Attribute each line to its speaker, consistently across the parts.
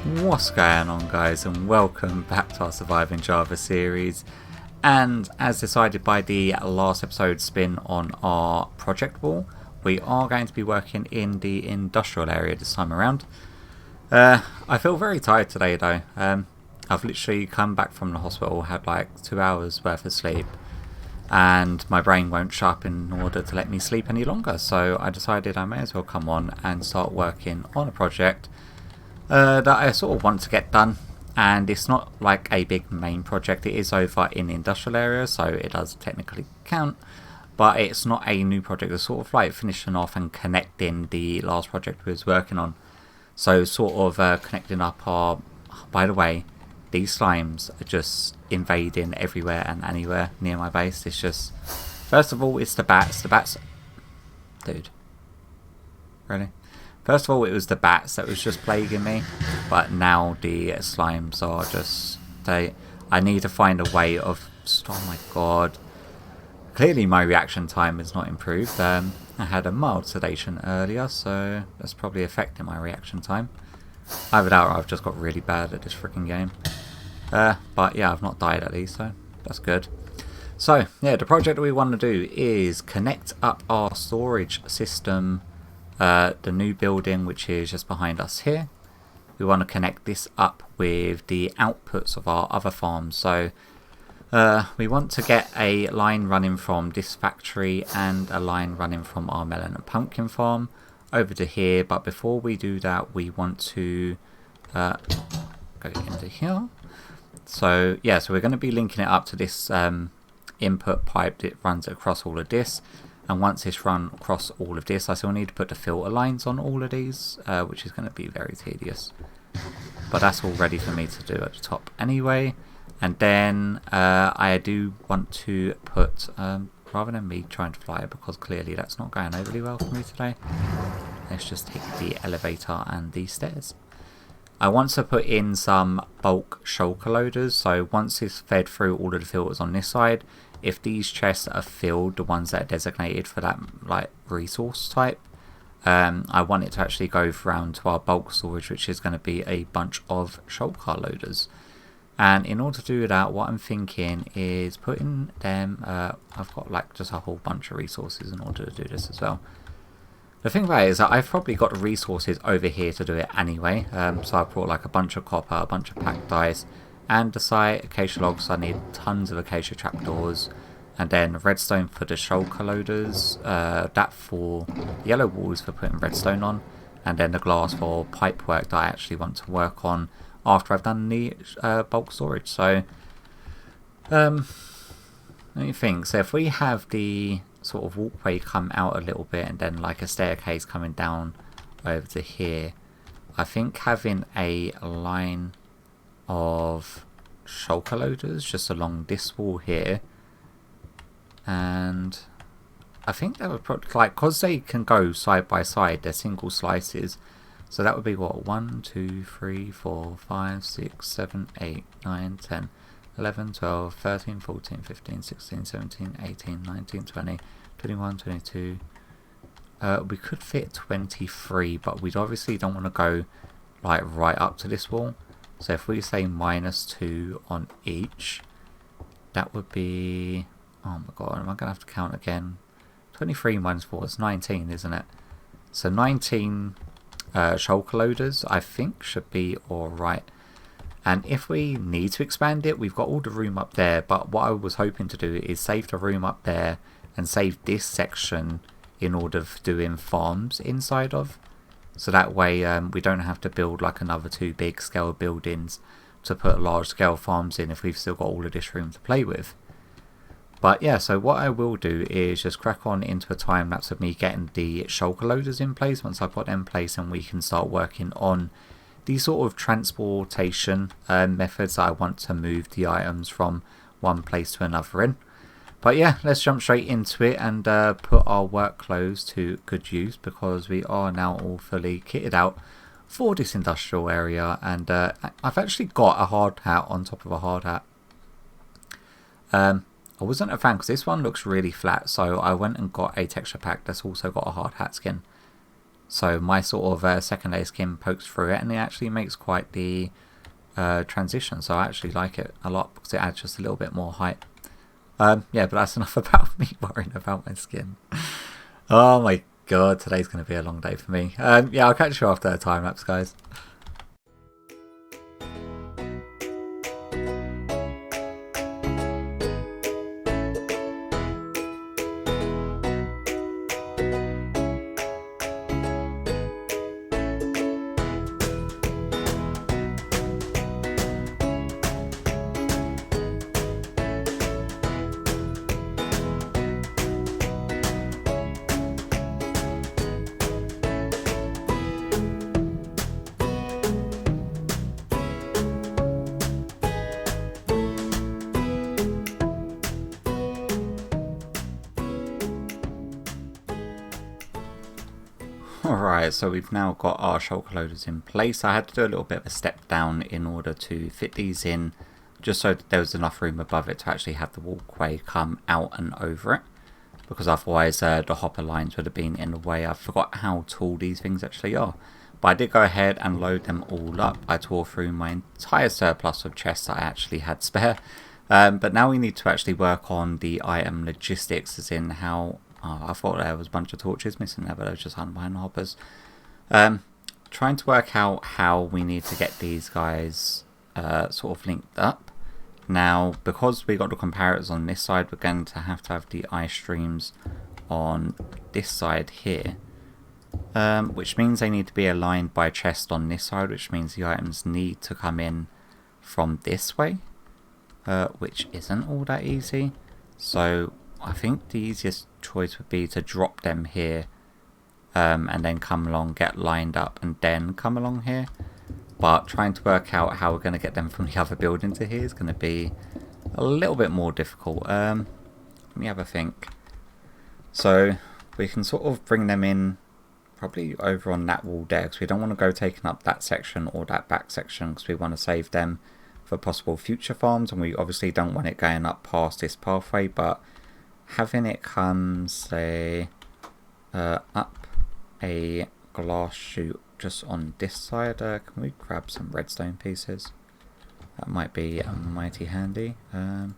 Speaker 1: What's going on, guys, and welcome back to our Surviving Java series. And as decided by the last episode spin on our project wall, we are going to be working in the industrial area this time around. I feel very tired today though. I've literally come back from the hospital, had like 2 hours worth of sleep, and my brain won't shut up in order to let me sleep any longer, so I decided I may as well come on and start working on a project that I sort of want to get done. And it's not like a big main project, it is over in the industrial area, so it does technically count, but it's not a new project. It's sort of like finishing off and connecting the last project we was working on. So sort of connecting up our... By the way, these slimes are just invading everywhere and anywhere near my base. It's just... First of all, it's the bats. The bats... Dude. Really? First of all, it was the bats that was just plaguing me, but now the slimes are just... I need to find a way of... Oh my god. Clearly my reaction time is not improved. I had a mild sedation earlier, so that's probably affecting my reaction time. Either that or I've just got really bad at this freaking game. But yeah, I've not died at least, so that's good. So yeah, the project that we want to do is connect up our storage system. The new building, which is just behind us here, we want to connect this up with the outputs of our other farms. So we want to get a line running from this factory and a line running from our melon and pumpkin farm over to here. But before we do that, we want to go into here. So yeah, so we're going to be linking it up to this input pipe that runs across all of this. And once it's run across all of this, I still need to put the filter lines on all of these, which is going to be very tedious. But that's all ready for me to do at the top anyway. And then I do want to put, rather than me trying to fly, because clearly that's not going overly well for me today, let's just take the elevator and the stairs. I want to put in some bulk shulker loaders, so once it's fed through all of the filters on this side, if these chests are filled, the ones that are designated for that like resource type, I want it to actually go round to our bulk storage, which is going to be a bunch of shulker loaders. And in order to do that, what I'm thinking is putting them, I've got like just a whole bunch of resources in order to do this as well. The thing about it is that I've probably got the resources over here to do it anyway. So I brought like a bunch of copper, a bunch of packed dice, and the site acacia logs. I need tons of acacia trapdoors, and then redstone for the shulker loaders, that for yellow walls for putting redstone on, and then the glass for pipe work that I actually want to work on after I've done the bulk storage. So let me think. So if we have the sort of walkway come out a little bit and then like a staircase coming down over to here, I think having a line of shulker loaders just along this wall here, and I think that would probably, like, because they can go side by side, they're single slices, so that would be what, 1 2 3 4 5 6 7 8 9 10 11 12 13 14 15 16 17 18 19 20 21 22. We could fit 23, but we obviously don't want to go like right up to this wall. So if we say -2 on each, that would be, oh my god, am I going to have to count again? 23 minus 4 is 19, isn't it? So 19 shulker loaders I think should be alright. And if we need to expand it, we've got all the room up there, but what I was hoping to do is save the room up there and save this section in order of doing farms inside of. So that way we don't have to build like another 2 big scale buildings to put large scale farms in if we've still got all of this room to play with. But yeah, so what I will do is just crack on into a time lapse of me getting the shulker loaders in place. Once I've got them in place, and we can start working on the sort of transportation methods that I want to move the items from one place to another in. But yeah, let's jump straight into it and put our work clothes to good use, because we are now all fully kitted out for this industrial area. And I've actually got a hard hat on top of a hard hat. I wasn't a fan because this one looks really flat, so I went and got a texture pack that's also got a hard hat skin. So my sort of second layer skin pokes through it, and it actually makes quite the transition. So I actually like it a lot because it adds just a little bit more height. Yeah, but that's enough about me worrying about my skin. Oh my god, today's going to be a long day for me. Yeah, I'll catch you after a time lapse, guys. Alright, so we've now got our shulker loaders in place. I had to do a little bit of a step down in order to fit these in, just so that there was enough room above it to actually have the walkway come out and over it, because otherwise the hopper lines would have been in the way. I forgot how tall these things actually are, but I did go ahead and load them all up. I tore through my entire surplus of chests that I actually had spare, but now we need to actually work on the item logistics, as in how... Oh, I thought there was a bunch of torches missing there, but they were just hiding behind the hoppers. Trying to work out how we need to get these guys sort of linked up. Now, because we got the comparators on this side, we're going to have the eye streams on this side here. Which means they need to be aligned by a chest on this side, which means the items need to come in from this way. Which isn't all that easy. So I think the easiest choice would be to drop them here and then come along, get lined up, and then come along here. But trying to work out how we're going to get them from the other building to here is going to be a little bit more difficult. Let me have a think. So we can sort of bring them in probably over on that wall there, because we don't want to go taking up that section or that back section, because we want to save them for possible future farms, and we obviously don't want it going up past this pathway. But having it come, say, up a glass chute just on this side, can we grab some redstone pieces? That might be mighty handy. Grab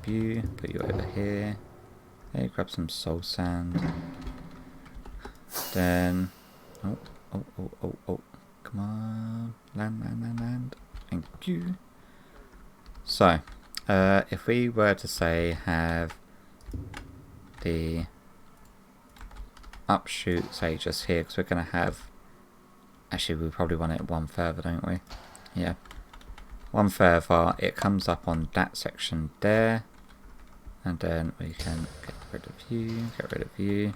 Speaker 1: you, put you over here. Hey, grab some soul sand. Then, oh, come on, land. Thank you. So, if we were to say have the upshoot, say just here, because we're going to have, actually we probably want it one further, don't we? Yeah, one further. It comes up on that section there, and then we can get rid of you,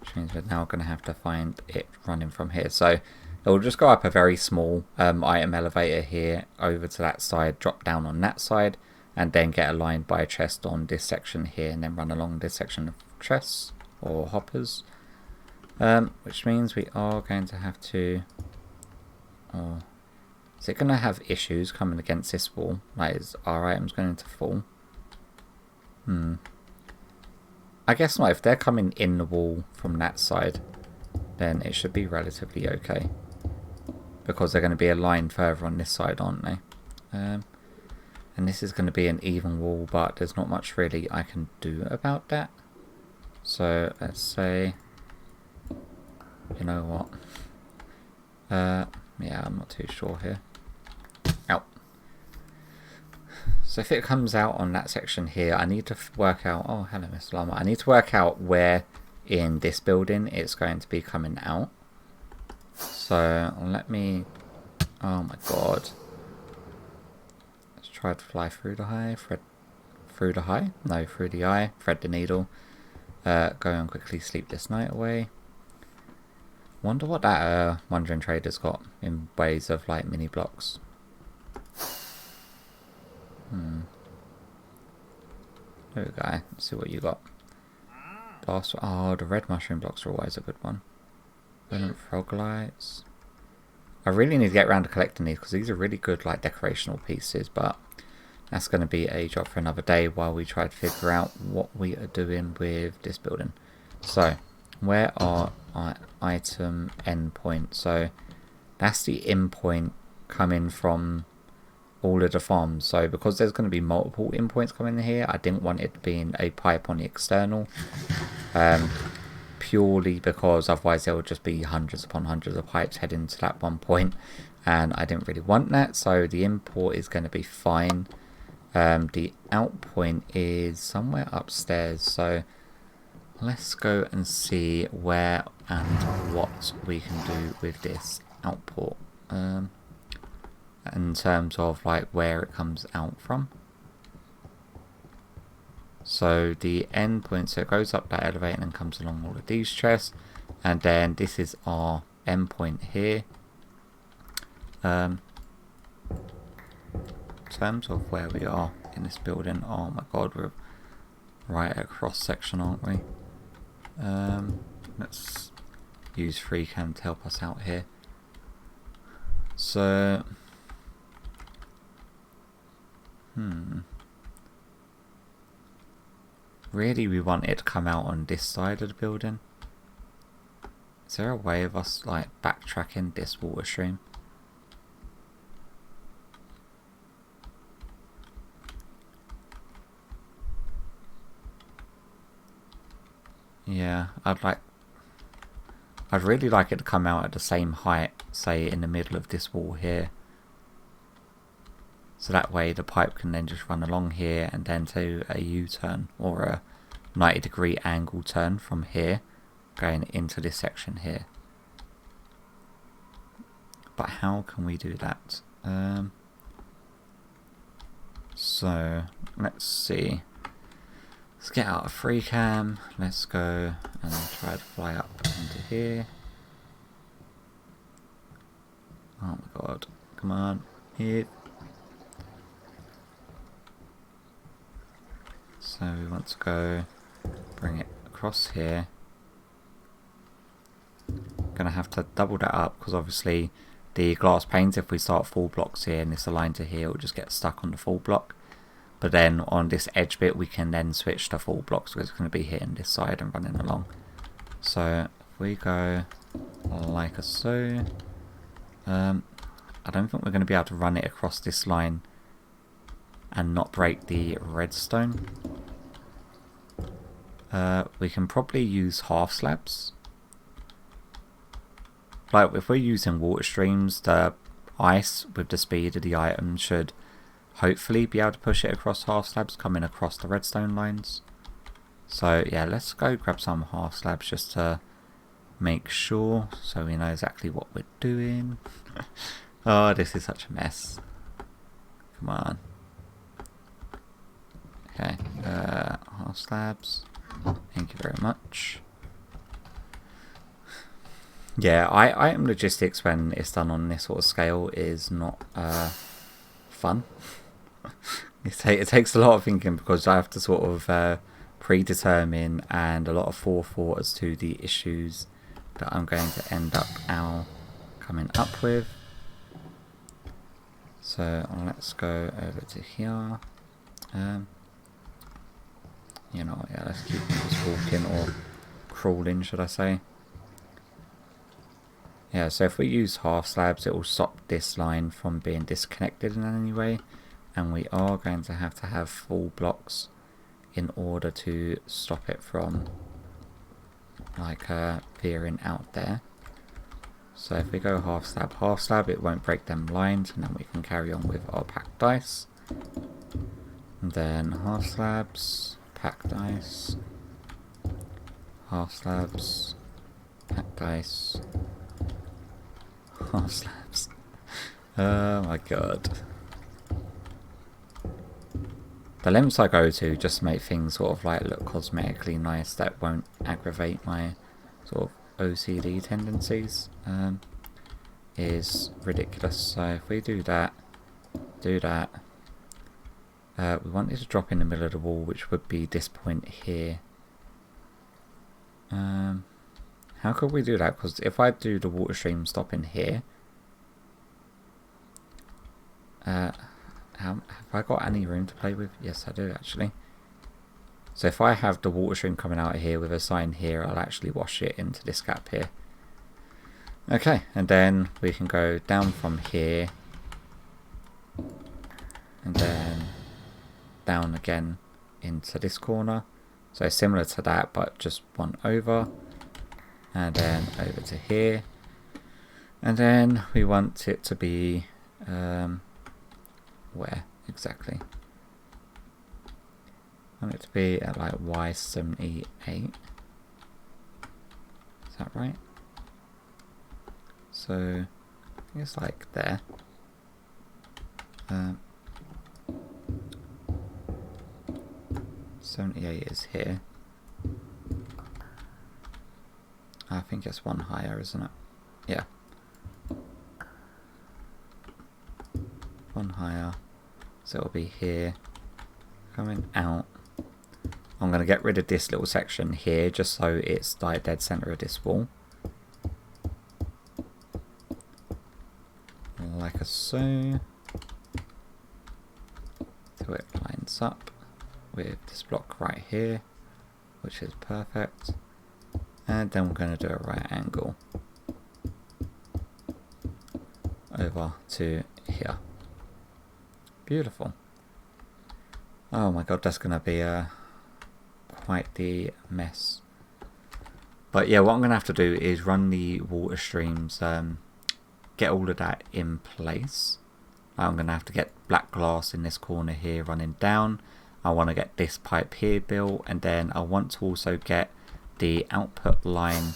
Speaker 1: which means we're now going to have to find it running from here. So it will just go up a very small item elevator here over to that side, drop down on that side, and then get aligned by a chest on this section here, and then run along this section of chests or hoppers. Which means we are going to have to... Oh, is it going to have issues coming against this wall? Like, is our items going to fall? I guess not. If they're coming in the wall from that side, then it should be relatively okay, because they're going to be aligned further on this side, aren't they? And this is going to be an even wall, but there's not much really I can do about that. So let's say, you know what? Yeah, I'm not too sure here. Ow. So if it comes out on that section here, I need to work out... Oh, hello, Mr. Llama. I need to work out where in this building it's going to be coming out. So let me... Oh my god. Let's try to fly through the eye. Through the eye? No, through the eye. Thread the needle. Go and quickly sleep this night away. Wonder what that Wandering Trader's got in ways of like mini blocks. There we go. Let's see what you got. Blast. Oh, the red mushroom blocks are always a good one. Brilliant frog lights. I really need to get around to collecting these, because these are really good like decorational pieces, but that's going to be a job for another day while we try to figure out what we are doing with this building. So where are item endpoint? So that's the endpoint coming from all of the farms. So because there's going to be multiple endpoints coming in here, I didn't want it being a pipe on the external. Purely because otherwise there would just be hundreds upon hundreds of pipes heading to that one point, and I didn't really want that. So the import is going to be fine. The out point is somewhere upstairs, so let's go and see where and what we can do with this output in terms of like where it comes out from. So the end point, so it goes up that elevator and comes along all of these chests, and then this is our end point here. In terms of where we are in this building, oh my god, we're right at a cross section, aren't we? Let's use FreeCam to help us out here. So really we want it to come out on this side of the building. Is there a way of us like backtracking this water stream? Yeah, I'd really like it to come out at the same height, say in the middle of this wall here. So that way the pipe can then just run along here and then do a U-turn or a 90-degree angle turn from here going into this section here. But how can we do that? So let's see. Let's get out of FreeCam. Let's go and try to fly up into here. Oh my god. Come on. Here. So we want to go bring it across here. Gonna have to double that up because obviously the glass panes, if we start full blocks here and it's aligned to here, it will just get stuck on the full block. But then on this edge bit we can then switch to full blocks because it's going to be hitting this side and running along. So if we go like so, I don't think we're going to be able to run it across this line and not break the redstone. We can probably use half slabs. Like if we're using water streams, the ice with the speed of the item should hopefully be able to push it across half slabs coming across the redstone lines. So yeah, let's go grab some half slabs just to make sure so we know exactly what we're doing. Oh, this is such a mess. Come on. Okay, half slabs. Thank you very much. Yeah, item logistics when it's done on this sort of scale is not fun. It takes a lot of thinking because I have to sort of predetermine and a lot of forethought as to the issues that I'm going to end up coming up with. So let's go over to here. You know, yeah, let's keep just walking or crawling, should I say. Yeah, so if we use half slabs, it will stop this line from being disconnected in any way. And we are going to have full blocks in order to stop it from like veering out there. So if we go half slab, it won't break them lines, and then we can carry on with our packed dice. And then half slabs, packed dice, half slabs, packed dice, half slabs. Oh my god. The lengths I go to just to make things sort of like look cosmetically nice that won't aggravate my sort of OCD tendencies is ridiculous. So if we do that, we want it to drop in the middle of the wall, which would be this point here. How could we do that? Because if I do the water stream stopping here, have I got any room to play with? Yes, I do actually. So if I have the water stream coming out of here with a sign here, I'll actually wash it into this gap here. Okay, and then we can go down from here and then down again into this corner. So similar to that, but just one over, and then over to here. And then we want it to be where exactly? I want it to be at like Y78. Is that right? So I guess like there. 78 is here. I think it's one higher, isn't it? Yeah. One higher. So it'll be here. Coming out. I'm going to get rid of this little section here just so it's like dead center of this wall. Like so. So it lines up with this block right here, which is perfect. And then we're going to do a right angle over to here. Beautiful. Oh my god, that's going to be quite the mess. But yeah, what I'm going to have to do is run the water streams, get all of that in place. I'm going to have to get black glass in this corner here running down. I want to get this pipe here built, and then I want to also get the output line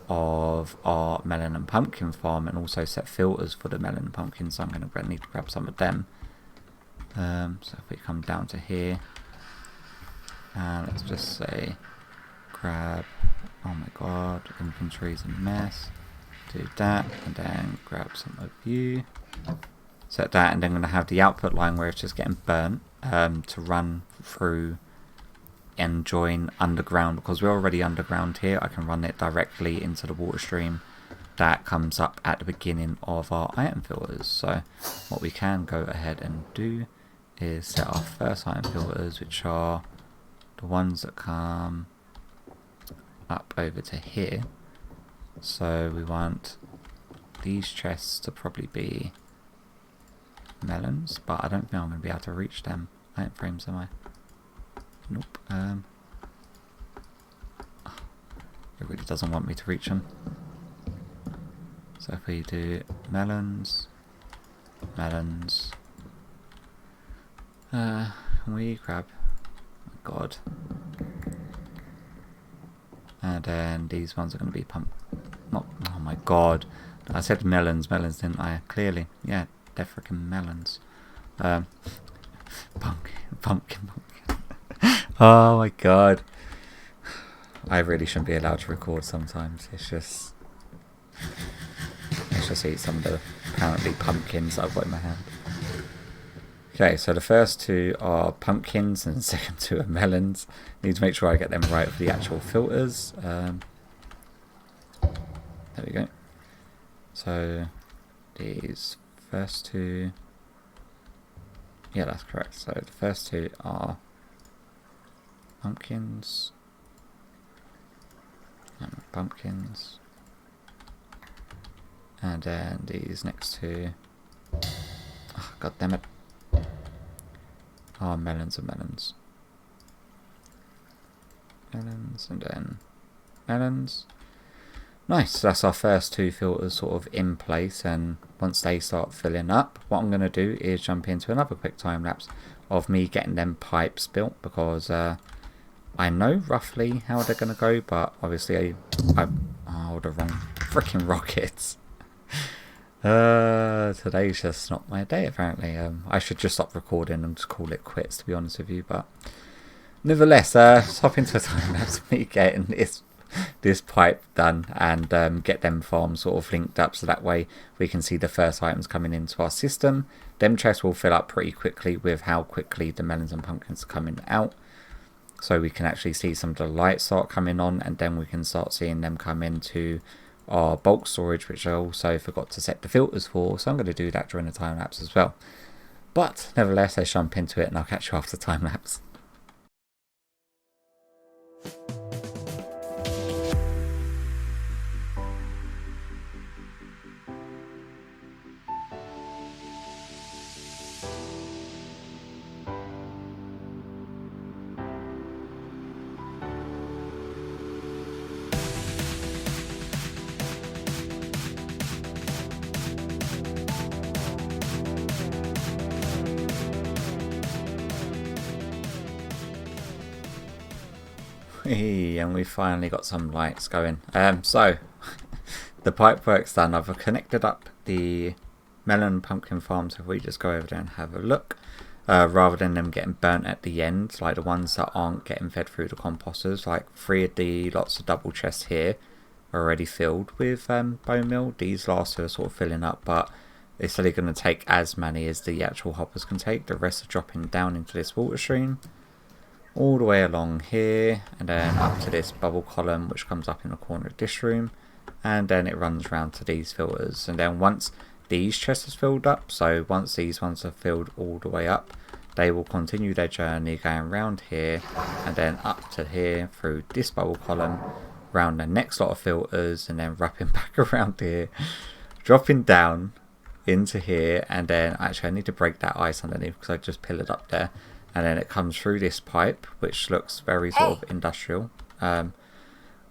Speaker 1: of our melon and pumpkin farm and also set filters for the melon and pumpkin, so I'm going to need to grab some of them. So if we come down to here, let's just say grab, oh my god, inventory's a mess, do that, and then grab some of you, set that, and then I'm going to have the output line where it's just getting burnt to run through and join underground, because we're already underground here. I can run it directly into the water stream that comes up at the beginning of our item filters. So what we can go ahead and do is set our first item filters, which are the ones that come up over to here. So we want these chests to probably be melons, but I don't think I'm going to be able to reach them item frames, am I? Nope. It really doesn't want me to reach them. So if we do melons, melons, can we grab, oh my god, and then these ones are going to be pump, not, oh my god, I said melons, melons didn't I? Clearly, yeah, they're freaking melons. Pumpkin. Oh my god. I really shouldn't be allowed to record sometimes. It's just, let's just eat some of the apparently pumpkins that I've got in my hand. Okay, so the first two are pumpkins and the second two are melons. Need to make sure I get them right for the actual filters. There we go. So these first two, yeah, that's correct. So the first two are pumpkins and pumpkins, and then these next two, oh, god damn it, are melons and melons. Melons and then melons. Nice, that's our first two filters sort of in place, and once they start filling up, what I'm going to do is jump into another quick time lapse of me getting them pipes built, because I know roughly how they're going to go, but obviously oh, the wrong freaking rockets. Today's just not my day apparently. I should just stop recording and just call it quits, to be honest with you, but nevertheless, let's hop into a time lapse of me getting this pipe done and get them farms sort of linked up, so that way we can see the first items coming into our system. Them chests will fill up pretty quickly with how quickly the melons and pumpkins are coming out, so we can actually see some of the lights start coming on, and then we can start seeing them come into our bulk storage, which I also forgot to set the filters for, so I'm going to do that during the time lapse as well. But nevertheless, let's jump into it and I'll catch you after the time lapse. And we finally got some lights going. So the pipe work's done. I've connected up the melon pumpkin farm, so if we just go over there and have a look, rather than them getting burnt at the end, like the ones that aren't getting fed through the composters, like 3 of the lots of double chests here are already filled with bone meal. These last two are sort of filling up, but it's only going to take as many as the actual hoppers can take. The rest are dropping down into this water stream, all the way along here, and then up to this bubble column which comes up in the corner of this room, and then it runs around to these filters. And then once these chests are filled up, so once these ones are filled all the way up, they will continue their journey going around here and then up to here through this bubble column, around the next lot of filters, and then wrapping back around here, dropping down into here. And then actually I need to break that ice underneath because I just pillared up there, and then it comes through this pipe which looks very sort of industrial.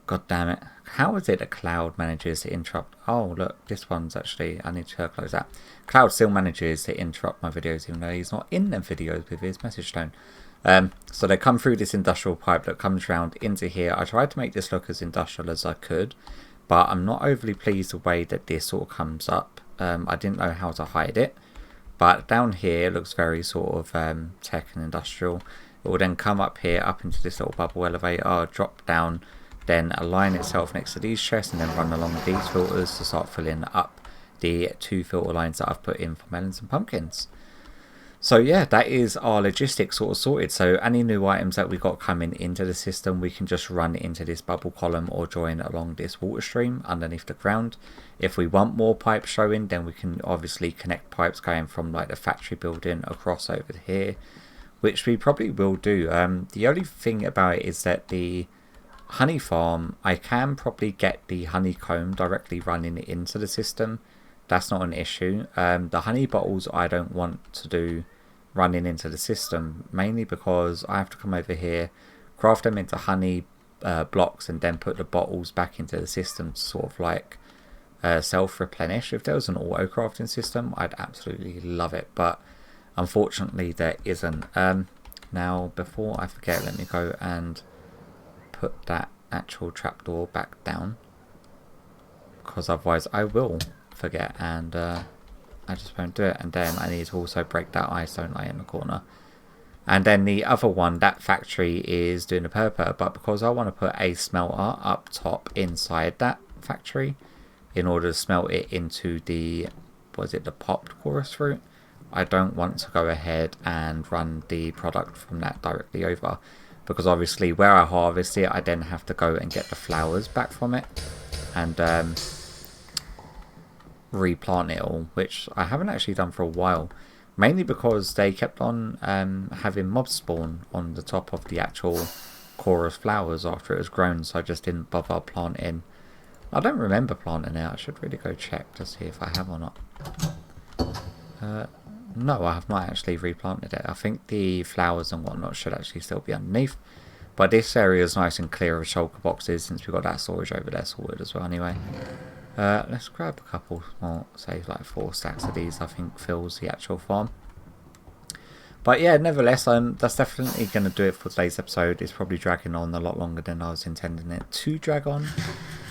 Speaker 1: God damn it, how is it that Cloud manages to interrupt? Oh look, this one's actually, I need to close that. Cloud still manages to interrupt my videos even though he's not in them videos with his message tone. So they come through this industrial pipe that comes round into here. I tried to make this look as industrial as I could, but I'm not overly pleased the way that this sort of comes up. I didn't know how to hide it, but down here it looks very sort of tech and industrial. It will then come up here, up into this little bubble elevator, drop down, then align itself next to these chests, and then run along these filters to start filling up the 2 filter lines that I've put in for melons and pumpkins. So yeah, that is our logistics sort of sorted. So any new items that we got coming into the system, we can just run into this bubble column or join along this water stream underneath the ground. If we want more pipes showing, then we can obviously connect pipes going from like the factory building across over here, which we probably will do. The only thing about it is that the honey farm, I can probably get the honeycomb directly running into the system. That's not an issue. The honey bottles I don't want to do running into the system, mainly because I have to come over here, craft them into honey blocks, and then put the bottles back into the system to sort of like self-replenish. If there was an auto crafting system, I'd absolutely love it, but unfortunately there isn't. Now before I forget, let me go and put that actual trapdoor back down, because otherwise I will forget and I just won't do it. And then I need to also break that ice, don't I, in the corner. And then the other one, that factory is doing a purpose, but because I want to put a smelter up top inside that factory in order to smelt it into the, was it the popped chorus fruit, I don't want to go ahead and run the product from that directly over, because obviously where I harvest it, I then have to go and get the flowers back from it and replant it all, which I haven't actually done for a while, mainly because they kept on having mob spawn on the top of the actual chorus flowers after it was grown, so I just didn't bother planting. I don't remember planting it. I should really go check to see if I have or not. No, I have not actually replanted it. I think the flowers and whatnot should actually still be underneath. But this area is nice and clear of shulker boxes since we've got that storage over there sorted as well anyway. Let's grab a couple more, say like 4 stacks of these, I think fills the actual farm. But yeah, nevertheless, that's definitely going to do it for today's episode. It's probably dragging on a lot longer than I was intending it to drag on.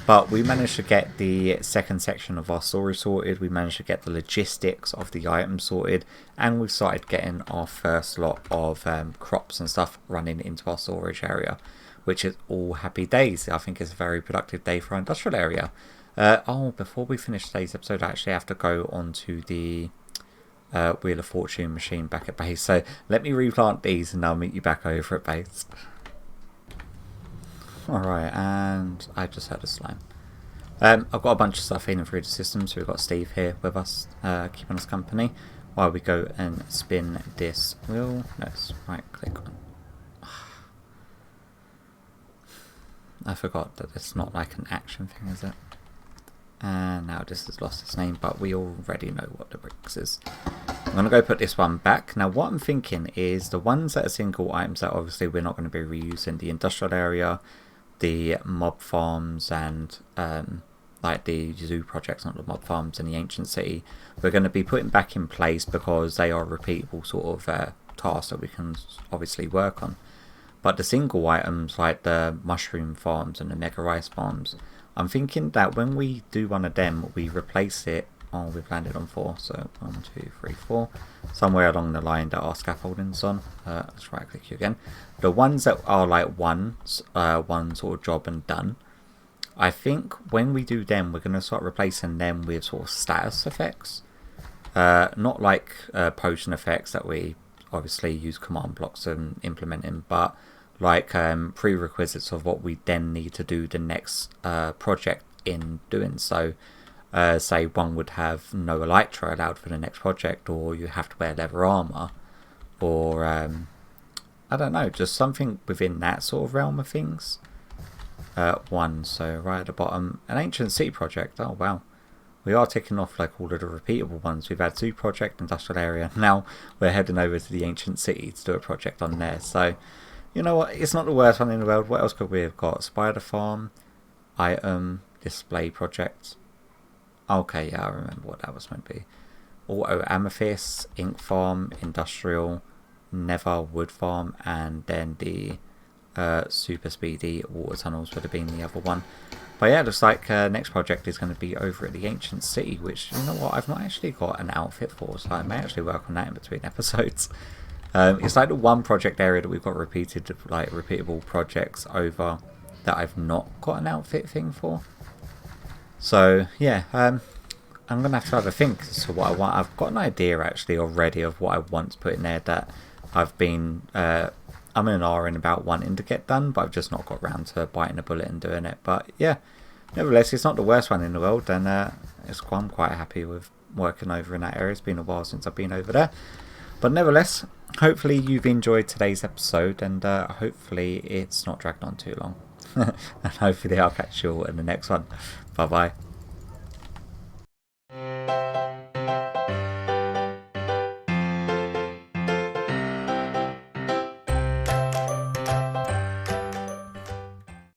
Speaker 1: But we managed to get the second section of our story sorted. We managed to get the logistics of the items sorted. And we've started getting our first lot of crops and stuff running into our storage area, which is all happy days. I think it's a very productive day for our industrial area. Before we finish today's episode, I actually have to go onto the Wheel of Fortune machine back at base. So let me replant these and I'll meet you back over at base. Alright, and I just heard a slime. I've got a bunch of stuff in through the system, so we've got Steve here with us, keeping us company, while we go and spin this wheel. Let's right click on. I forgot that it's not like an action thing, is it? And now this has lost its name, but we already know what the bricks is. I'm going to go put this one back. Now what I'm thinking is the ones that are single items that obviously we're not going to be reusing, the industrial area, the mob farms, and like the zoo projects, not the mob farms, and the ancient city, we're going to be putting back in place because they are repeatable sort of tasks that we can obviously work on. But the single items like the mushroom farms and the mega rice farms, I'm thinking that when we do one of them, we replace it. Oh, we've landed on 4, so 1, 2, 3, 4. Somewhere along the line that our scaffolding's on. Let's right click you again. The ones that are like one sort of job and done, I think when we do them, we're going to start replacing them with sort of status effects. Not like potion effects that we obviously use command blocks and implementing, but like prerequisites of what we then need to do the next project in doing so. Say one would have no elytra allowed for the next project, or you have to wear leather armor, or I don't know, just something within that sort of realm of things. One, so right at the bottom, an ancient city project. Oh wow, we are ticking off like all of the repeatable ones. We've had zoo project, industrial area. Now we're heading over to the ancient city to do a project on there. So you know what, it's not the worst one in the world. What else could we have got? Spider farm, item, display project. Okay, yeah, I remember what that was meant to be. Auto amethyst, ink farm, industrial, nether wood farm, and then the super speedy water tunnels would have been the other one. But yeah, it looks like next project is going to be over at the ancient city, which, you know what, I've not actually got an outfit for, so I may actually work on that in between episodes. It's like the one project area that we've got repeatable projects over that I've not got an outfit thing for. So yeah, I'm going to have to have a think as to what I want. I've got an idea actually already of what I want to put in there that I've been, I'm in about wanting to get done, but I've just not got around to biting a bullet and doing it. But yeah, nevertheless, it's not the worst one in the world, and I'm quite happy with working over in that area. It's been a while since I've been over there. But nevertheless, hopefully you've enjoyed today's episode, and hopefully it's not dragged on too long. And hopefully I'll catch you all in the next one. Bye bye.